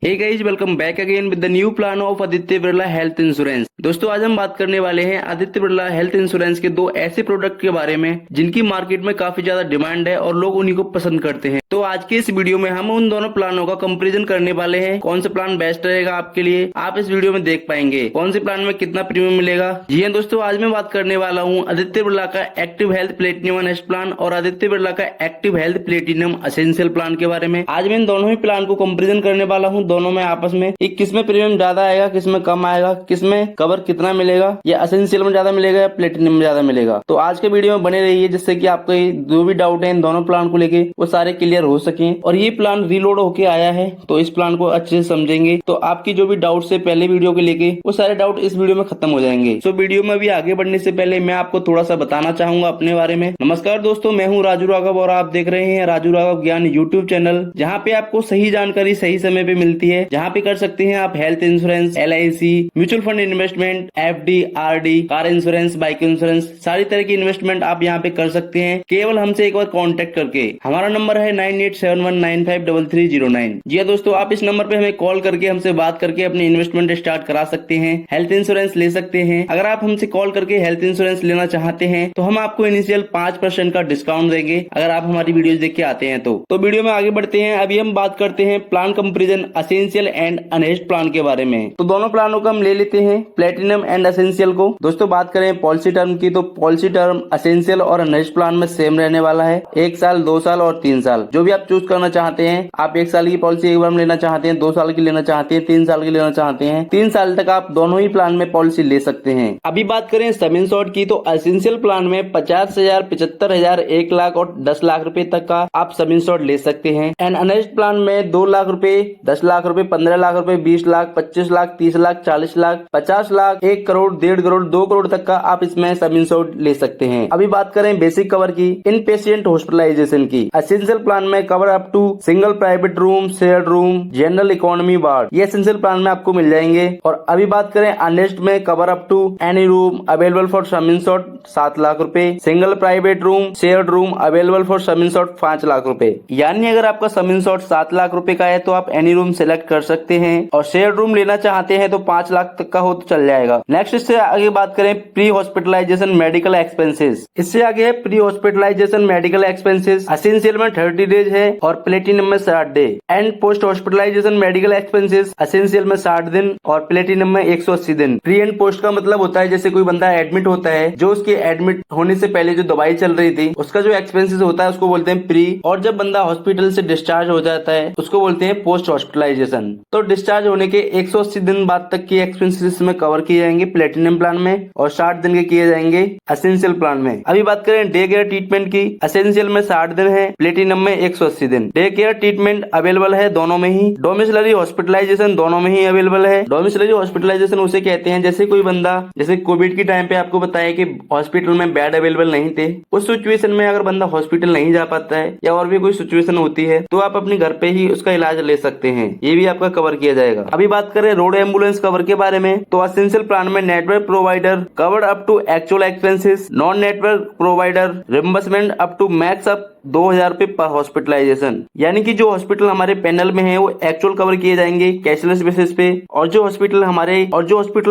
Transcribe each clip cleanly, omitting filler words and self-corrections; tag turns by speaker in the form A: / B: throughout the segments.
A: Hey guys, welcome back again with the new plan of Aditya Birla health insurance. दोस्तों, आज हम बात करने वाले हैं आदित्य बिरला हेल्थ इंश्योरेंस के दो ऐसे प्रोडक्ट के बारे में जिनकी मार्केट में काफी ज्यादा डिमांड है और लोग उन्हीं को पसंद करते हैं। तो आज के इस वीडियो में हम उन दोनों प्लानों का कंपैरिजन करने वाले हैं। कौन सा प्लान बेस्ट रहेगा आपके लिए, आप इस वीडियो में देख पाएंगे। कौन से प्लान में कितना प्रीमियम मिलेगा। जी हाँ दोस्तों, आज मैं बात करने वाला हूँ आदित्य बिरला का active health platinum honest plan और आदित्य बिरला का active health platinum essential plan के बारे में। आज मैं इन दोनों ही प्लान को कंपेरिजन करने वाला हूँ, दोनों में आपस में किसमें प्रीमियम ज्यादा आएगा, किसमें कम आएगा, किसमें कवर कितना मिलेगा, या एसेंशियल में ज्यादा मिलेगा या प्लेटिनम में ज्यादा मिलेगा। तो आज के वीडियो में बने रहिए जिससे कि आपको जो भी डाउट है इन दोनों प्लान को लेके वो सारे क्लियर हो सके। और ये प्लान रीलोड होके आया है तो इस प्लान को अच्छे से समझेंगे तो आपकी जो भी डाउट है पहले वीडियो के लेके वो सारे डाउट इस वीडियो में खत्म हो जाएंगे। तो वीडियो में भी आगे बढ़ने से पहले मैं आपको थोड़ा सा बताना चाहूंगा अपने बारे में। नमस्कार दोस्तों, मैं हूँ राजू राघव और आप देख रहे हैं राजू राघव ज्ञान यूट्यूब चैनल, जहाँ पे आपको सही जानकारी सही समय पे मिलती है, जहाँ पे कर सकते हैं आप health insurance, LIC, mutual fund investment, FD, RD, car insurance, bike insurance, सारी तरह की इन्वेस्टमेंट आप यहाँ पे कर सकते हैं केवल हमसे एक बार कांटेक्ट करके। हमारा नंबर है 9871953309। जी हाँ दोस्तों, आप इस नंबर पे हमें कॉल करके हमसे बात करके अपनी इन्वेस्टमेंट स्टार्ट करा सकते हैं, हेल्थ इंश्योरेंस ले सकते हैं। अगर आप हमसे कॉल करके हेल्थ इंश्योरेंस लेना चाहते हैं तो हम आपको इनिशियल 5% का डिस्काउंट देंगे अगर आप हमारी वीडियोस देख के आते हैं तो वीडियो में आगे बढ़ते हैं। अभी हम बात करते हैं plan comparison essential and unhedged plan के बारे में। तो दोनों प्लानों को हम ले लेते हैं, प्लेटिनम एंड एसेंशियल को। दोस्तों, बात करें पॉलिसी टर्म की तो पॉलिसी टर्म एसेंशियल और अनहेज्ड प्लान में सेम रहने वाला है। 1 साल, 2 साल और 3 साल, जो भी आप चूज करना चाहते हैं। आप 1 साल की पॉलिसी एक बार में लेना चाहते हैं, 2 साल की लेना चाहते हैं, 3 साल की लेना चाहते हैं, 3 साल तक आप दोनों ही प्लान में पॉलिसी ले सकते हैं। अभी बात करें सम इंश्योर्ड की तो एसेंशियल प्लान में 50,000, 75,000, 1 लाख और 10 लाख रुपए तक का आप सम इंश्योर्ड ले सकते हैं। एंड अनहेज्ड प्लान में 2 लाख रुपए, 10 लाख रुपए, 15 लाख रुपए, 20 लाख, 25 लाख, 30 लाख, 40 लाख, 50 लाख, 1 करोड़, 1.5 करोड़, 2 करोड़ तक का आप इसमें सम इंश्योर्ड ले सकते हैं। अभी बात करें बेसिक कवर की, इन पेशेंट हॉस्पिटलाइजेशन की, एसेंशियल प्लान में cover up to single private room, shared room, general economy ward, ये एसेंशियल प्लान में आपको मिल जाएंगे। और अभी बात करें अनहेज्ड में cover up to any room available for sum insured 7 lakh रुपए, single private room, shared room available for sum insured 5 lakh रुपए। यानी अगर आपका सम इंश्योर्ड 7 लाख रुपए का है तो आप एनी रूम सिलेक्ट कर सकते हैं, और शेयर्ड रूम लेना चाहते हैं तो 5 लाख तक का हो तो चल जाएगा। नेक्स्ट इससे आगे बात करें प्री हॉस्पिटलाइजेशन मेडिकल एक्सपेंसेस। इससे आगे है pre hospitalization medical expenses, essential में 30 डेज है और प्लेटिनम में 60 day. And post hospitalization medical expenses, essential में 60 दिन और प्लेटिनम में 180 दिन। प्री एंड पोस्ट का मतलब होता है जैसे कोई बंदा एडमिट होता है, जो उसके एडमिट होने से पहले जो दवाई चल रही थी उसका जो एक्सपेंसेस होता है उसको बोलते हैं प्री, और जब बंदा हॉस्पिटल से डिस्चार्ज हो जाता है उसको बोलते हैं पोस्ट हॉस्पिटलाइजेशन। तो डिस्चार्ज होने के 180 दिन बाद तक की एक्सपेंसेस में कवर किए जाएंगे प्लेटिनम प्लान में, और 60 दिन के किए जाएंगे एसेंशियल प्लान में। अभी बात करें डे केयर ट्रीटमेंट की, एसेंशियल में 60 दिन है, प्लेटिनम में 180 दिन। डे केयर ट्रीटमेंट अवेलेबल है दोनों में ही, डोमिसिलरी हॉस्पिटलाइजेशन दोनों में ही अवेलेबल है। डोमिसिलरी हॉस्पिटलाइजेशन उसे कहते हैं जैसे कोई बंदा, जैसे कोविड की टाइम पे आपको बताया कि हॉस्पिटल में बेड अवेलेबल नहीं थे, उस सिचुएशन में अगर बंदा हॉस्पिटल नहीं जा पाता है या और भी कोई सिचुएशन होती है तो आप अपने घर पे ही उसका इलाज ले सकते हैं, ये भी आपका कवर किया जाएगा। अभी बात करें रोड एम्बुलेंस कवर के बारे में तो एसेंशियल प्लान में network provider covered up to actual expenses, non network provider reimbursement up to max up 2,000 रुपए पर हॉस्पिटलाइजेशन। यानी कि जो हॉस्पिटल हमारे पैनल में है वो एक्चुअल कवर किए जाएंगे कैशलेस बेसिस पे, और जो हॉस्पिटल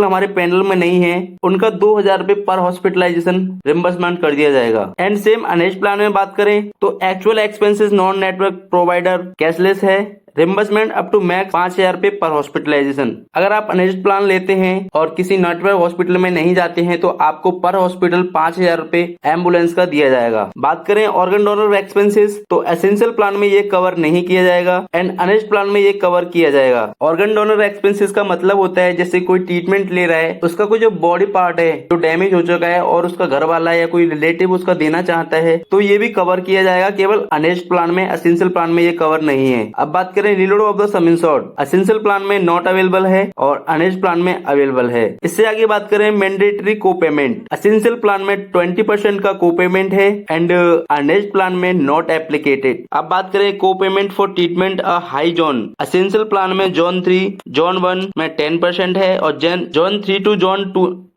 A: हमारे पैनल में नहीं है उनका 2,000 रुपए पर हॉस्पिटलाइजेशन रिम्बर्समेंट कर दिया जाएगा। एंड सेम अनहेज्ड प्लान में बात करें तो actual expenses non network provider cashless है, रिम्बर्समेंट अप टू मैक्स 5,000 रुपए पर हॉस्पिटलाइजेशन। अगर आप अनहेज्ड प्लान लेते हैं और किसी नेटवर्क हॉस्पिटल में नहीं जाते हैं तो आपको पर हॉस्पिटल 5,000 रुपए एम्बुलेंस का दिया जाएगा। बात करें ऑर्गन डोनर एक्सपेंसेस तो एसेंशियल प्लान में ये कवर नहीं किया जाएगा एंड अनहेज्ड प्लान में ये कवर किया जाएगा। ऑर्गन डोनर एक्सपेंसेस का मतलब होता है जैसे कोई ट्रीटमेंट ले रहा है, उसका कोई जो बॉडी पार्ट है जो डैमेज हो चुका है और उसका घर वाला या कोई रिलेटिव उसका देना चाहता है तो ये भी कवर किया जाएगा, केवल अनहेज्ड प्लान में, एसेंशियल प्लान में ये कवर नहीं है। अब बात करें reload of the some insured, essential plan में नॉट अवेलेबल है और अनहेज्ड प्लान में अवेलेबल है। इससे आगे बात करें मैंडेटरी को पेमेंट, एसेंशियल प्लान में 20% का को पेमेंट है एंड अनहेज्ड प्लान में में नॉट एप्लीकेटेड। अब बात करें को payment for treatment a high zone, essential plan में जोन 3 जोन 1 में 10% है और जोन 3 टू जोन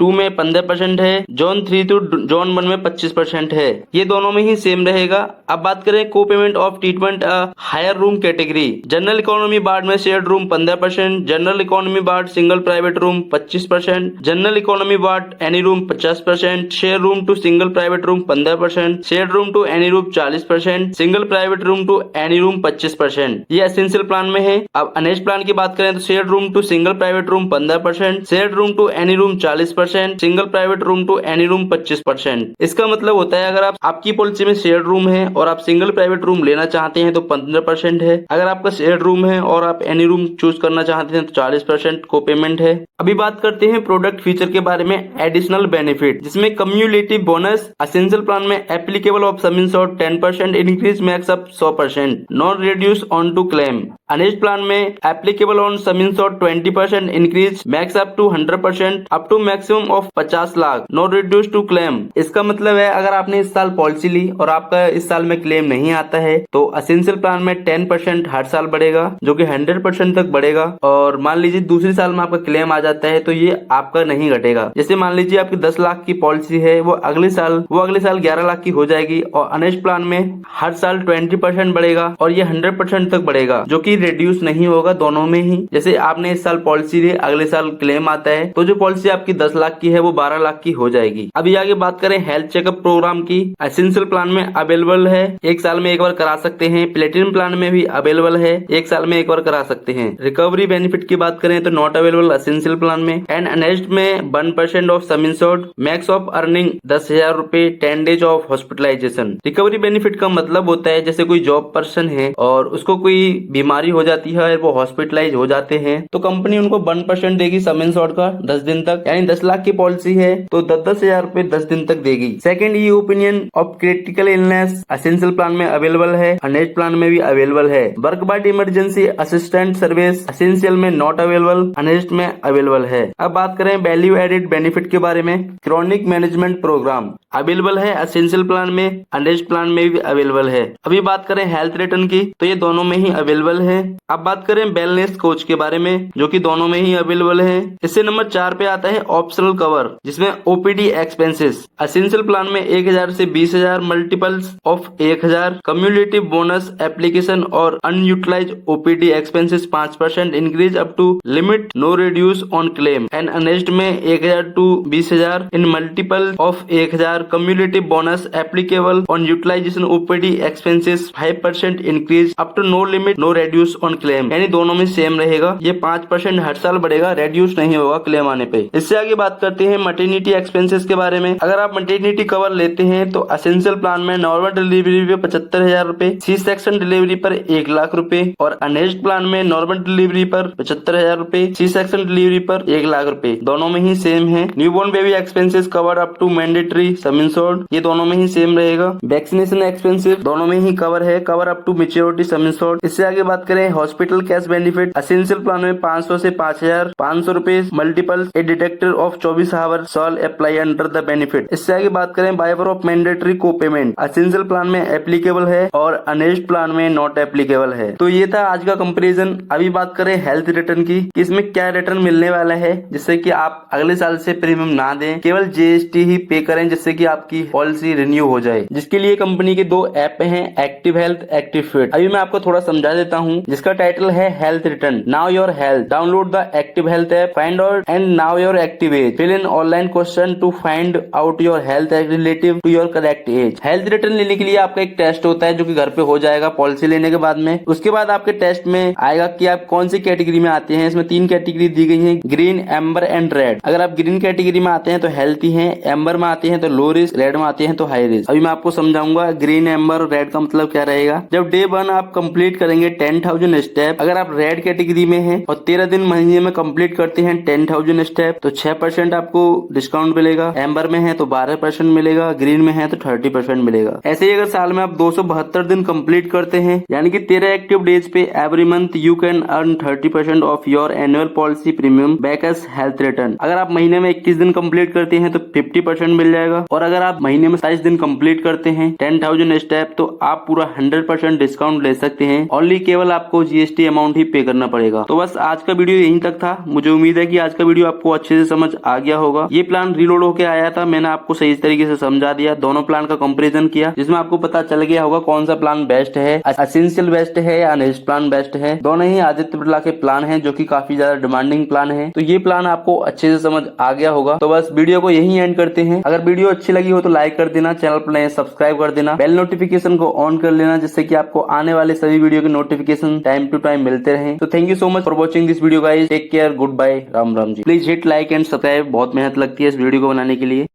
A: 2 में 15% है, जोन 3 टू जोन 1 में 25% है। ये दोनों में ही सेम रहेगा। अब बात करें copayment of treatment a higher room category, general economy ward में shared room 15%, general economy ward single private room 25%, general economy ward any room 50%, share room to single private room 15%, share room to any room 40%, single private room to any room 25%। ये essential plan में है। अब honest plan की बात करें तो share room to single private room 15%, share room to any room 40%, single private room to any room 25%। इसका मतलब होता है अगर आपकी पॉलिसी में शेयर रूम है और आप सिंगल प्राइवेट रूम लेना चाहते हैं तो 15% है, अगर आपका शेयर रूम है और आप एनी रूम चूज करना चाहते हैं तो 40% को पेमेंट है। अभी बात करते हैं प्रोडक्ट फीचर के बारे में, एडिशनल बेनिफिट, जिसमें कम्युलेटिव बोनस, एसेंशियल प्लान में applicable of sum insured 10% increase max up 100%, non reduce on to claim. Honest plan में applicable on sum insured 20% increase max up to 100% up to maximum of 50 lakh, non reduce to claim. इसका मतलब है अगर आपने इस साल policy ली और आपका इस साल में क्लेम नहीं आता है तो एसेंशियल प्लान में 10% हर साल बढ़ेगा जो कि 100% तक बढ़ेगा, और मान लीजिए दूसरी साल में आपका क्लेम आ जाता है तो ये आपका नहीं घटेगा। जैसे मान लीजिए आपकी 10 लाख की पॉलिसी है, वो अगले साल 11 लाख की हो जाएगी, और अनेस्ट प्लान में हर साल 20% बढ़ेगा और ये 100% तक बढ़ेगा जो कि रिड्यूस नहीं होगा दोनों में ही। जैसे आपने इस साल पॉलिसी ली, अगले साल क्लेम आता है तो जो पॉलिसी आपकी 10 लाख की है वो 12 लाख की हो जाएगी। अभी आगे बात करें हेल्थ चेकअप प्रोग्राम की, एसेंशियल प्लान में अवेलेबल है, एक साल में एक बार करा सकते हैं। प्लेटिनम प्लान में भी अवेलेबल है, एक साल में एक बार करा सकते हैं। रिकवरी बेनिफिट की बात करें तो नॉट अवेलेबल एसेंशियल प्लान में। एंड अनेस्ट में 1% of sum insured, max of earning 10,000 रुपए, 10 days of hospitalization. Recovery benefit का मतलब होता है जैसे कोई जॉब पर्सन है और उसको कोई बीमारी हो जाती है और वो हॉस्पिटलाइज हो जाते हैं तो कंपनी उनको 1% देगी सम इंश्योर्ड का 10 दिन तक, यानी 10 लाख की पॉलिसी है तो 10,000 रुपए 10 दिन तक देगी। Second, e opinion of critical illness essential plan में अवेलेबल है, अनेस्ट प्लान में भी अवेलेबल है। Worldwide emergency assistant service essential में नॉट अवेलेबल, अनेस्ट में अवेलेबल है। अब बात करें वैल्यू एडेड बेनिफिट के बारे में, क्रॉनिक मैनेजमेंट प्रोग्राम अवेलेबल है एसेंशियल प्लान में, अनेस्ट प्लान में भी अवेलेबल है। अभी बात करें हेल्थ रिटर्न की तो ये दोनों में ही अवेलेबल है। अब बात करें वेलनेस कोच के बारे में जो कि दोनों में ही अवेलेबल है। इससे नंबर 4 पे आता है ऑप्शनल कवर, जिसमें ओपीडी एक्सपेंसेस एसेंशियल प्लान में 1,000 से 20,000 multiples of 1,000, cumulative bonus application और unutilised OPD expenses 5% increase up to limit no reduce on claim. And honest में 1,000 to 20,000 in multiple of 1,000, cumulative bonus applicable on utilisation OPD expenses 5% increase up to no limit no reduce on claim. यानी दोनों में same रहेगा, ये 5% हर साल बढ़ेगा, reduce नहीं होगा क्लेम आने पे। इससे आगे बात करते हैं मटर्निटी एक्सपेंसेस के बारे में। अगर आप मटर्निटी कवर लेते हैं तो एसेंशियल प्लान में नॉर्मल डिलीवरी पे 75,000 रुपए, सी सेक्शन डिलीवरी पर 1 लाख रुपए, और अनेस्ट प्लान में नॉर्मल डिलीवरी पर 75,000 रुपए, सी सेक्शन डिलीवरी पर 1 लाख रुपए, दोनों में ही सेम है। Newborn baby expenses cover up to mandatory sum insured, ये दोनों में ही सेम रहेगा। वैक्सीनेशन एक्सपेंसेस दोनों में ही कवर है, cover up to maturity sum insured. इससे आगे बात करें hospital cash benefit, essential plan में 500 से 5,500 रुपए multiple a detector of 24 hour shall apply under the benefit. इससे आगे बात करें वाइवर ऑफ मैंडेटरी को पेमेंट, एसेंशियल प्लान में एप्लीकेबल है और अनेस्ट प्लान में नॉट एप्लीकेबल है। तो ये था आज का कंपैरिजन। अभी बात करें हेल्थ रिटर्न की कि इसमें क्या रिटर्न मिलने वाला है जिससे कि आप अगले साल से प्रीमियम ना दें, केवल जीएसटी ही पे करें जिससे कि आपकी पॉलिसी रिन्यू हो जाए। जिसके लिए कंपनी के 2 ऐप हैं, एक्टिव हेल्थ, एक्टिव फिट। अभी मैं आपको थोड़ा समझा देता हूँ, जिसका टाइटल है health return, know your health, download the active health app, find out and know your active age, fill in online question to find out your health relative to your correct age. Health return लेने के लिए आपका एक test होता है जो कि घर पे हो जाएगा पॉलिसी लेने के बाद में। उसके बाद आपके टेस्ट में आएगा कि आप कौन सी कैटेगरी में आते हैं। इसमें 3 कैटेगरी दी गई है, ग्रीन, एम्बर एंड रेड। अगर आप ग्रीन कैटेगरी में आते हैं तो हेल्थी हैं, एम्बर में आते हैं तो लो रिस्क, रेड में आते हैं तो हाई रिस्क। अभी मैं आपको समझाऊंगा ग्रीन, एम्बर, रेड का मतलब क्या रहेगा। जब डे 1 आप कंप्लीट करेंगे 10,000 स्टेप, अगर आप रेड कैटेगरी में हैं और 13 दिन महीने में कंप्लीट करते हैं 10,000 स्टेप तो 6% आपको डिस्काउंट मिलेगा। एम्बर में है तो 12% मिलेगा, ग्रीन में है तो 30% मिलेगा। ऐसे ही अगर साल में आप 272 दिन कंप्लीट करते हैं यानी कि 13 एक्टिव डेज पे every month you can earn 30% of your annual policy premium back as health return. अगर आप महीने में 21 दिन कंप्लीट करते हैं तो 50% मिल जाएगा, और और अगर आप महीने में 27 दिन कंप्लीट करते हैं 10,000 स्टेप तो आप पूरा 100% डिस्काउंट ले सकते हैं। ओनली केवल आपको जीएसटी अमाउंट ही पे करना पड़ेगा। तो बस आज का वीडियो यहीं तक था। मुझे उम्मीद है कि आज का वीडियो आपको अच्छे से समझ आ गया होगा। ये प्लान रीलोड होकर आया था, मैंने आपको सही तरीके से समझा दिया, दोनों प्लान का कंपेरिजन किया, जिसमें आपको पता चल गया होगा कौन सा प्लान बेस्ट है, एसेंशियल बेस्ट है या नेक्स्ट प्लान बेस्ट है। दोनों ही आदित्य बिरला के प्लान हैं जो कि काफी ज्यादा डिमांडिंग प्लान है। तो ये प्लान आपको अच्छे से समझ आ गया होगा। तो बस वीडियो को यहीं एंड करते हैं। अगर वीडियो अच्छी लगी हो तो लाइक कर देना, चैनल पर नए सब्सक्राइब कर देना, बेल नोटिफिकेशन को ऑन कर लेना, जिससे कि आपको आने वाले सभी वीडियो के नोटिफिकेशन टाइम टू टाइम मिलते रहे। तो thank you so much for watching this video guys. Take care, goodbye, Ram Ram ji. Please hit like and subscribe, बहुत मेहनत लगती है इस वीडियो को बनाने के लिए।